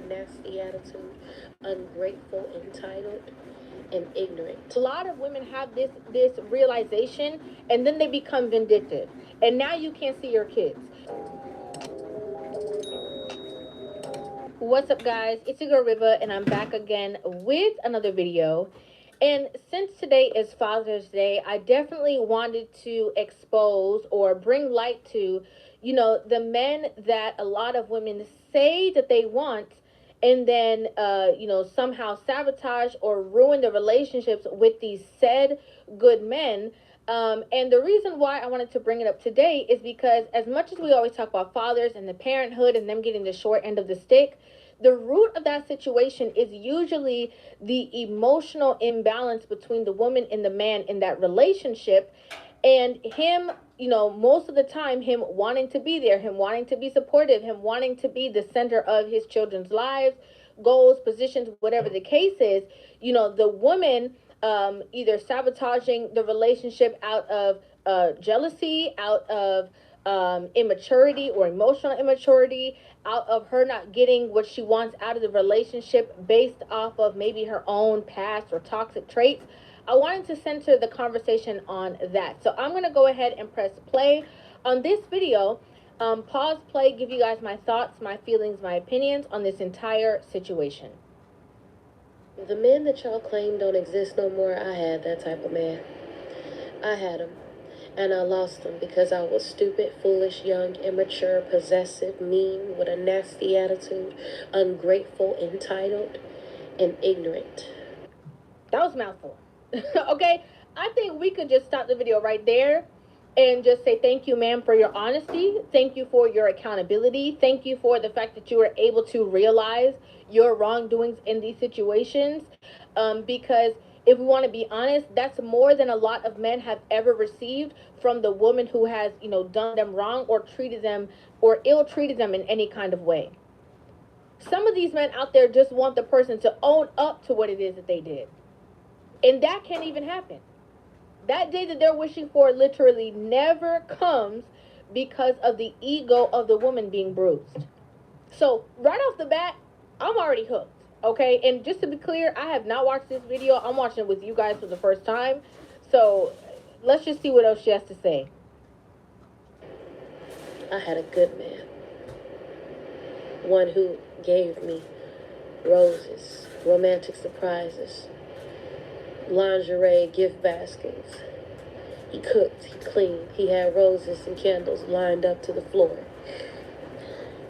nasty attitude, ungrateful, entitled, and ignorant. A lot of women have this realization, and then they become vindictive, and now you can't see your kids. What's up, guys? It's your girl Riva, and I'm back again with another video. And since today is Father's Day, I definitely wanted to expose or bring light to, the men that a lot of women say that they want, and then, somehow sabotage or ruin the relationships with these said good men. And the reason why I wanted to bring it up today is because, as much as we always talk about fathers and the parenthood and them getting the short end of the stick, the root of that situation is usually the emotional imbalance between the woman and the man in that relationship, and him, most of the time, him wanting to be there, him wanting to be supportive, him wanting to be the center of his children's lives, goals, positions, whatever the case is. The woman either sabotaging the relationship out of jealousy, out of immaturity or emotional immaturity, out of her not getting what she wants out of the relationship based off of maybe her own past or toxic traits. I wanted to center the conversation on that. So I'm going to go ahead and press play on this video. Pause, play, give you guys my thoughts, my feelings, my opinions on this entire situation. The men that y'all claim don't exist no more, I had that type of man. I had him. And I lost him because I was stupid, foolish, young, immature, possessive, mean, with a nasty attitude, ungrateful, entitled, and ignorant. That was a mouthful. Okay? I think we could just stop the video right there and just say thank you, ma'am, for your honesty. Thank you for your accountability. Thank you for the fact that you were able to realize your wrongdoings in these situations. Because if we want to be honest, that's more than a lot of men have ever received from the woman who has, done them wrong or treated them or ill-treated them in any kind of way. Some of these men out there just want the person to own up to what it is that they did. And that can't even happen. That day that they're wishing for literally never comes because of the ego of the woman being bruised. So right off the bat, I'm already hooked. Okay, and just to be clear, I have not watched this video. I'm watching it with you guys for the first time. So let's just see what else she has to say. I had a good man. One who gave me roses, romantic surprises, lingerie, gift baskets. He cooked, he cleaned, he had roses and candles lined up to the floor.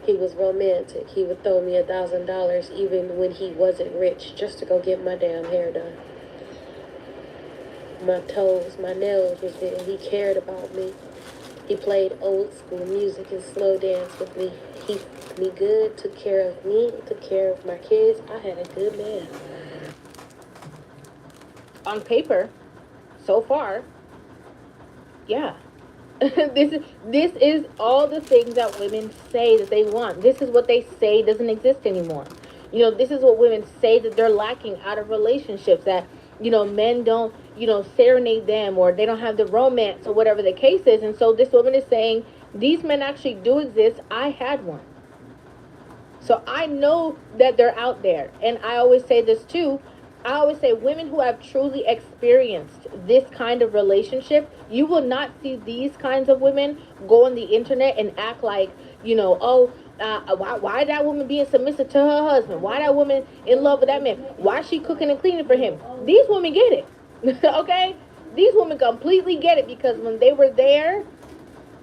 He was romantic. He would throw me $1,000 even when he wasn't rich just to go get my damn hair done. My toes, my nails was there. He cared about me. He played old school music and slow dance with me. He did me good, took care of me, took care of my kids. I had a good man. On paper, so far, yeah. This is all the things that women say that they want. This is what they say doesn't exist anymore. This is what women say that they're lacking out of relationships, that men don't serenade them, or they don't have the romance, or whatever the case is. And so this woman is saying these men actually do exist. I had one, so I know that they're out there. And I always say this too. I always say women who have truly experienced this kind of relationship, you will not see these kinds of women go on the internet and act like, why that woman being submissive to her husband? Why that woman in love with that man? Why she cooking and cleaning for him? These women get it. Okay? These women completely get it, because when they were there,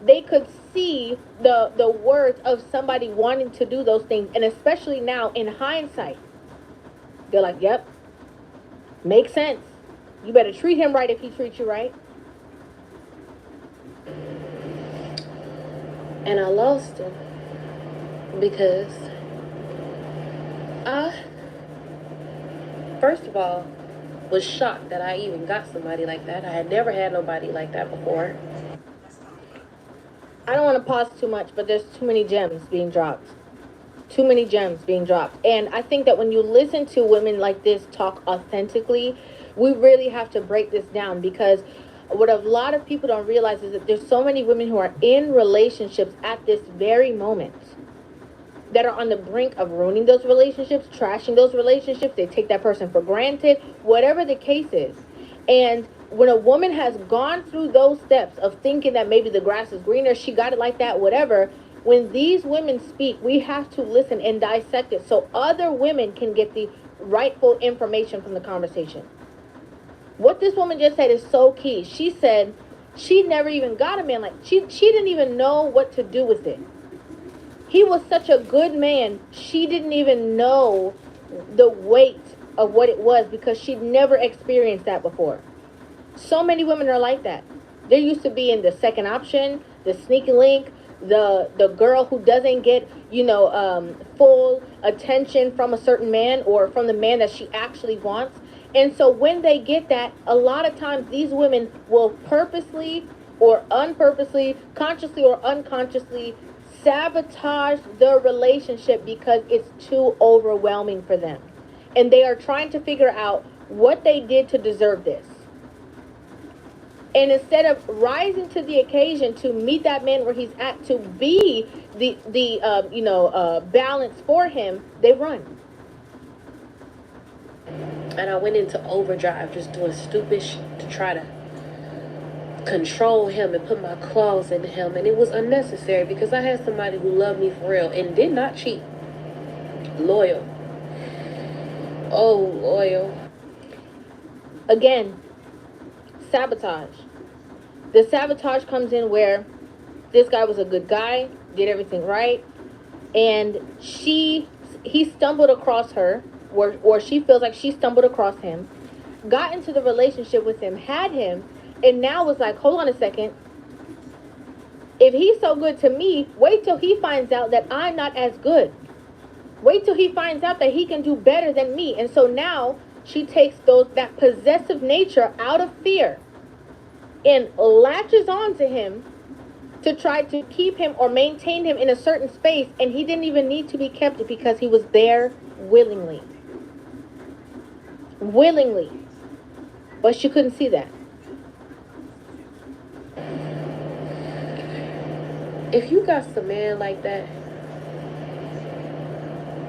they could see the worth of somebody wanting to do those things. And especially now in hindsight, they're like, yep. Makes sense. You better treat him right if he treats you right. And I lost him because I, first of all, was shocked that I even got somebody like that. I had never had nobody like that before. I don't want to pause too much, but there's too many gems being dropped. Too many gems being dropped. And I think that when you listen to women like this talk authentically, we really have to break this down, because what a lot of people don't realize is that there's so many women who are in relationships at this very moment that are on the brink of ruining those relationships, trashing those relationships. They take that person for granted, whatever the case is. And when a woman has gone through those steps of thinking that maybe the grass is greener, she got it like that, whatever, when these women speak, we have to listen and dissect it so other women can get the rightful information from the conversation. What this woman just said is so key. She said she never even got a man like she didn't even know what to do with it. He was such a good man, she didn't even know the weight of what it was because she'd never experienced that before. So many women are like that. They're used to being the second option, the sneaky link, the girl who doesn't get, full attention from a certain man or from the man that she actually wants. And so when they get that, a lot of times these women will purposely or unpurposely, consciously or unconsciously sabotage the relationship because it's too overwhelming for them. And they are trying to figure out what they did to deserve this. And instead of rising to the occasion to meet that man where he's at, to be the balance for him, they run. And I went into overdrive just doing stupid shit to try to control him and put my claws in him. And it was unnecessary because I had somebody who loved me for real and did not cheat. Loyal. Oh, loyal. Again, sabotage. The sabotage comes in where this guy was a good guy, did everything right, and he stumbled across her, or she feels like she stumbled across him, got into the relationship with him, had him, and now was like, hold on a second. If he's so good to me, wait till he finds out that I'm not as good. Wait till he finds out that he can do better than me. And so now she takes that possessive nature out of fear and latches on to him to try to keep him or maintain him in a certain space, and he didn't even need to be kept because he was there willingly. But she couldn't see that. If you got some man like that,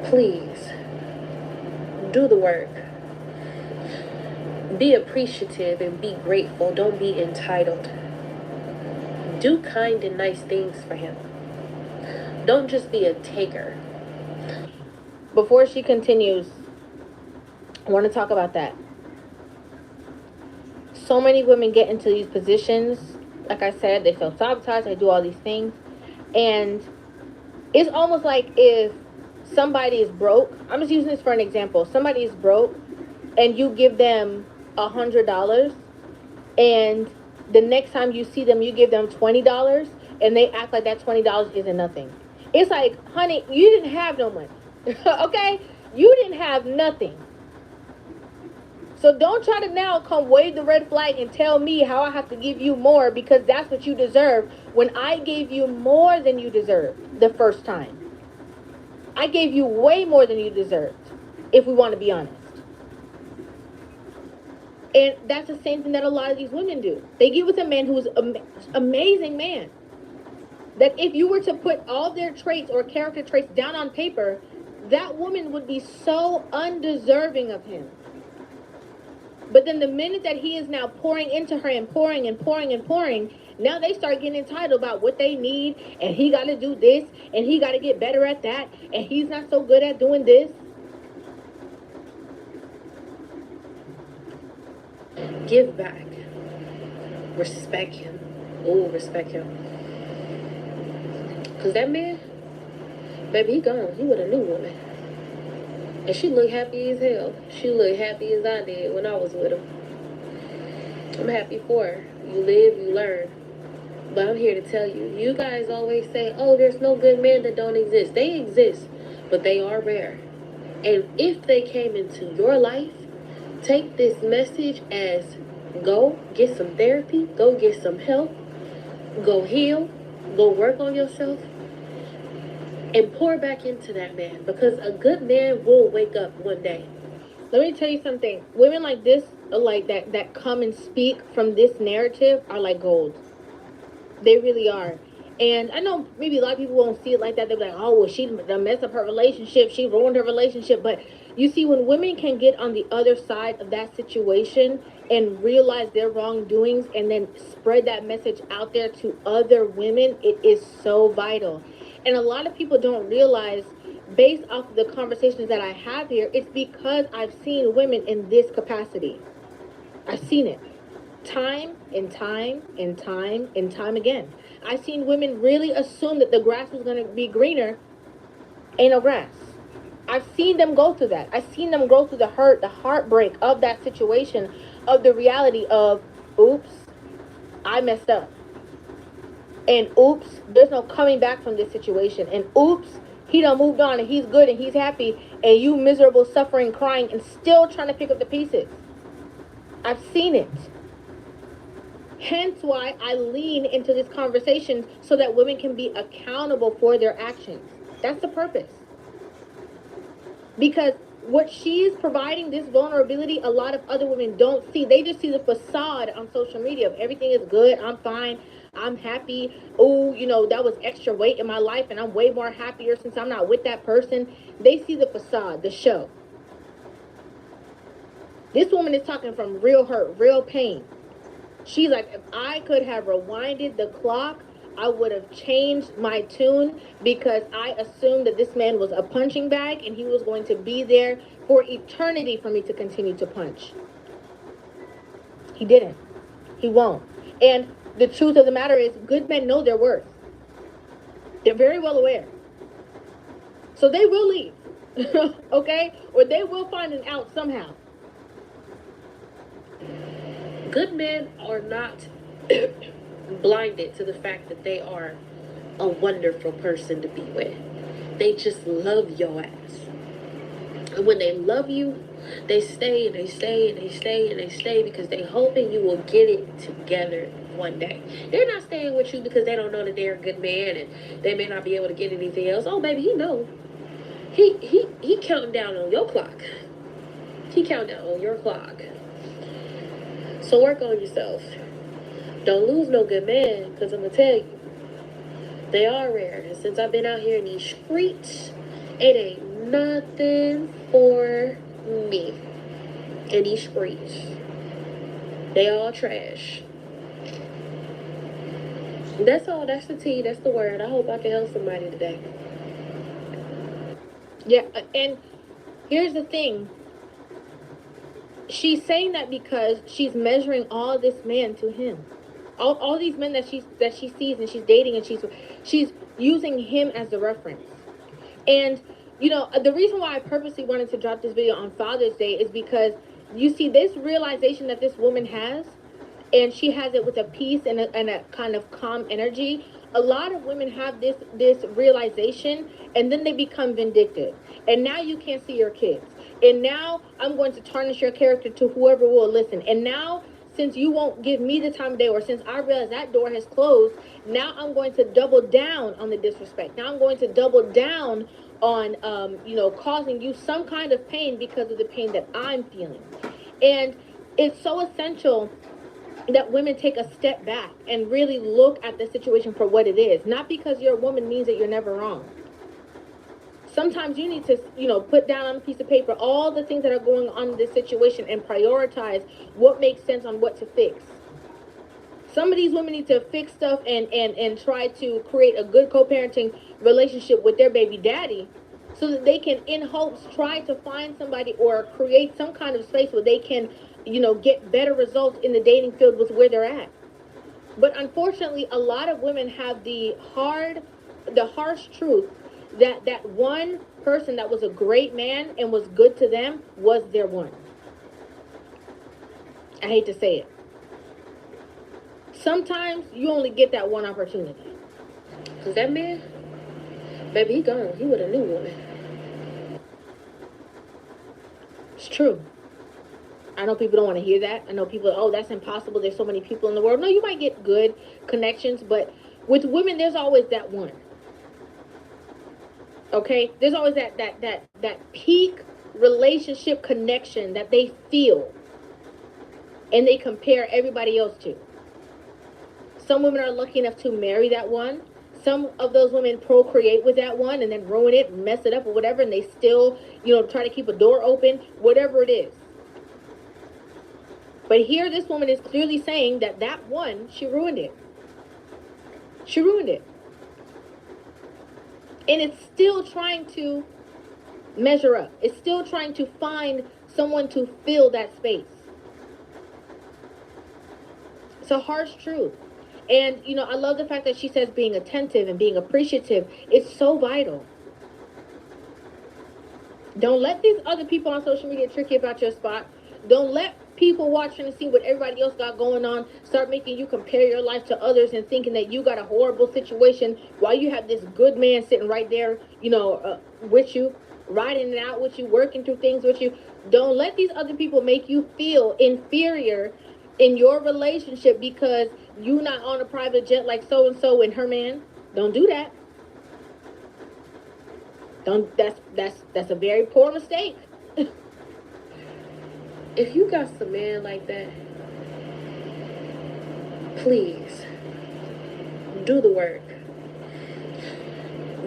please do the work. Be appreciative and be grateful. Don't be entitled. Do kind and nice things for him. Don't just be a taker. Before she continues, I want to talk about that. So many women get into these positions. Like I said, they feel sabotaged. They do all these things. And it's almost like if somebody is broke. I'm just using this for an example. Somebody is broke and you give them $100, and the next time you see them, you give them $20, and they act like that $20 isn't nothing. It's like, honey, you didn't have no money. Okay? You didn't have nothing. So don't try to now come wave the red flag and tell me how I have to give you more because that's what you deserve when I gave you more than you deserved the first time. I gave you way more than you deserved, if we want to be honest. And that's the same thing that a lot of these women do. They get with a man who is an amazing man. That if you were to put all their traits or character traits down on paper, that woman would be so undeserving of him. But then the minute that he is now pouring into her and pouring and pouring and pouring, now they start getting entitled about what they need, and he got to do this, and he got to get better at that, and he's not so good at doing this. Give back. Respect him. Oh, respect him. Because that man, baby, he gone. He with a new woman. And she looked happy as hell. She looked happy as I did when I was with him. I'm happy for her. You live, you learn. But I'm here to tell you, you guys always say, oh, there's no good men that don't exist. They exist, but they are rare. And if they came into your life, take this message as go get some therapy, go get some help, go heal, go work on yourself, and pour back into that man, because a good man will wake up one day. Let me tell you something. Women like this, like that come and speak from this narrative are like gold. They really are. And I know maybe a lot of people won't see it like that. They're like, oh, well, she done messed up her relationship. She ruined her relationship. But you see, when women can get on the other side of that situation and realize their wrongdoings and then spread that message out there to other women, it is so vital. And a lot of people don't realize, based off of the conversations that I have here, it's because I've seen women in this capacity. I've seen it time and time and time and time again. I've seen women really assume that the grass was going to be greener. Ain't no grass. I've seen them go through that. I've seen them go through the hurt, the heartbreak of that situation, of the reality of, oops, I messed up. And oops, there's no coming back from this situation. And oops, he done moved on and he's good and he's happy. And you miserable, suffering, crying, and still trying to pick up the pieces. I've seen it. Hence why I lean into this conversation, so that women can be accountable for their actions. That's the purpose. Because what she's providing, this vulnerability, a lot of other women don't see. They just see the facade on social media of everything is good, I'm fine, I'm happy. Oh, that was extra weight in my life and I'm way more happier since I'm not with that person. They see the facade, the show. This woman is talking from real hurt, real pain. She's like, if I could have rewinded the clock, I would have changed my tune, because I assumed that this man was a punching bag and he was going to be there for eternity for me to continue to punch. He didn't. He won't. And the truth of the matter is, good men know their worth. They're very well aware. So they will leave, okay? Or they will find an out somehow. Good men are not blinded to the fact that they are a wonderful person to be with. They just love your ass. And when they love you, they stay and they stay and they stay and they stay, because they hoping you will get it together one day. They're not staying with you because they don't know that they're a good man and they may not be able to get anything else. Oh, baby, you know. He counting down on your clock. He counting down on your clock. So work on yourself. Don't lose no good man, because I'm going to tell you, they are rare. And since I've been out here in these streets, it ain't nothing for me in these streets. They all trash. That's all. That's the tea. That's the word. I hope I can help somebody today. Yeah, and here's the thing. She's saying that because she's measuring all this man to him. All these men that she sees and she's dating, and she's using him as the reference. And the reason why I purposely wanted to drop this video on Father's Day is because you see this realization that this woman has, and she has it with a peace and a kind of calm energy. A lot of women have this realization, and then they become vindictive. And now you can't see your kids. And now I'm going to tarnish your character to whoever will listen. And now, since you won't give me the time of day, or since I realize that door has closed, now I'm going to double down on the disrespect. Now I'm going to double down on, causing you some kind of pain because of the pain that I'm feeling. And it's so essential that women take a step back and really look at the situation for what it is. Not because you're a woman means that you're never wrong. Sometimes you need to, put down on a piece of paper all the things that are going on in this situation and prioritize what makes sense on what to fix. Some of these women need to fix stuff and try to create a good co-parenting relationship with their baby daddy, so that they can, in hopes, try to find somebody or create some kind of space where they can, get better results in the dating field with where they're at. But unfortunately, a lot of women have the harsh truth that one person that was a great man and was good to them was their one. I hate to say it. Sometimes you only get that one opportunity. Because that man, baby, he gone. He with a new woman. It's true. I know people don't want to hear that. I know people, oh, that's impossible. There's so many people in the world. No, you might get good connections, but with women, there's always that one. Okay? There's always that peak relationship connection that they feel and they compare everybody else to. Some women are lucky enough to marry that one. Some of those women procreate with that one and then ruin it, mess it up or whatever, and they still, try to keep a door open, whatever it is. But here, this woman is clearly saying that that one, she ruined it. She ruined it. And it's still trying to measure up. It's still trying to find someone to fill that space. It's a harsh truth. And, I love the fact that she says being attentive and being appreciative. It's so vital. Don't let these other people on social media trick you about your spot. Don't let people watching to see what everybody else got going on start making you compare your life to others and thinking that you got a horrible situation while you have this good man sitting right there, with you, riding it out with you, working through things with you. Don't let these other people make you feel inferior in your relationship because you not on a private jet like so and so and her man. Don't do that. Don't. That's a very poor mistake. If you got some man like that, please do the work.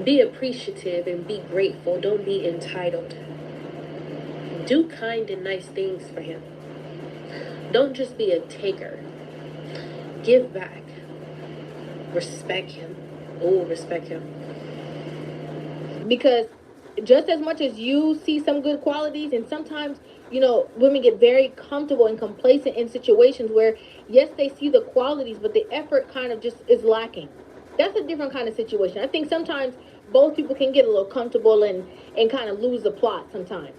Be appreciative and be grateful. Don't be entitled. Do kind and nice things for him. Don't just be a taker. Give back. Respect him. Oh, respect him. Because just as much as you see some good qualities, and sometimes, women get very comfortable and complacent in situations where, yes, they see the qualities, but the effort kind of just is lacking. That's a different kind of situation. I think sometimes both people can get a little comfortable and kind of lose the plot sometimes.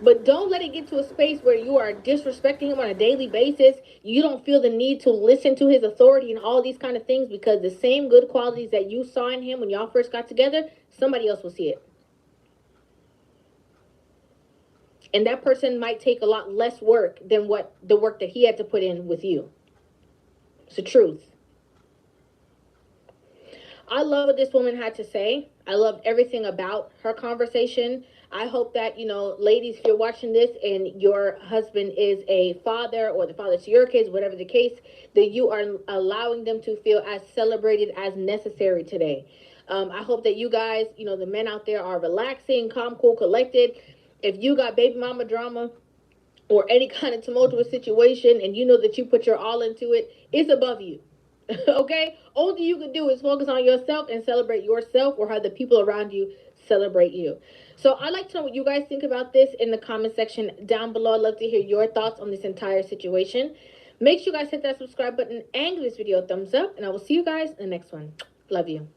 But don't let it get to a space where you are disrespecting him on a daily basis. You don't feel the need to listen to his authority and all these kind of things, because the same good qualities that you saw in him when y'all first got together, somebody else will see it. And that person might take a lot less work than what the work that he had to put in with you. It's the truth. I love what this woman had to say. I loved everything about her conversation. I hope that, ladies, if you're watching this and your husband is a father or the father to your kids, whatever the case, that you are allowing them to feel as celebrated as necessary today. I hope that you guys, the men out there, are relaxing, calm, cool, collected. If you got baby mama drama or any kind of tumultuous situation and you know that you put your all into it, it's above you. Okay? All that you can do is focus on yourself and celebrate yourself, or how the people around you celebrate you. So I'd like to know what you guys think about this in the comment section down below. I'd love to hear your thoughts on this entire situation. Make sure you guys hit that subscribe button and give this video a thumbs up, and I will see you guys in the next one. Love you.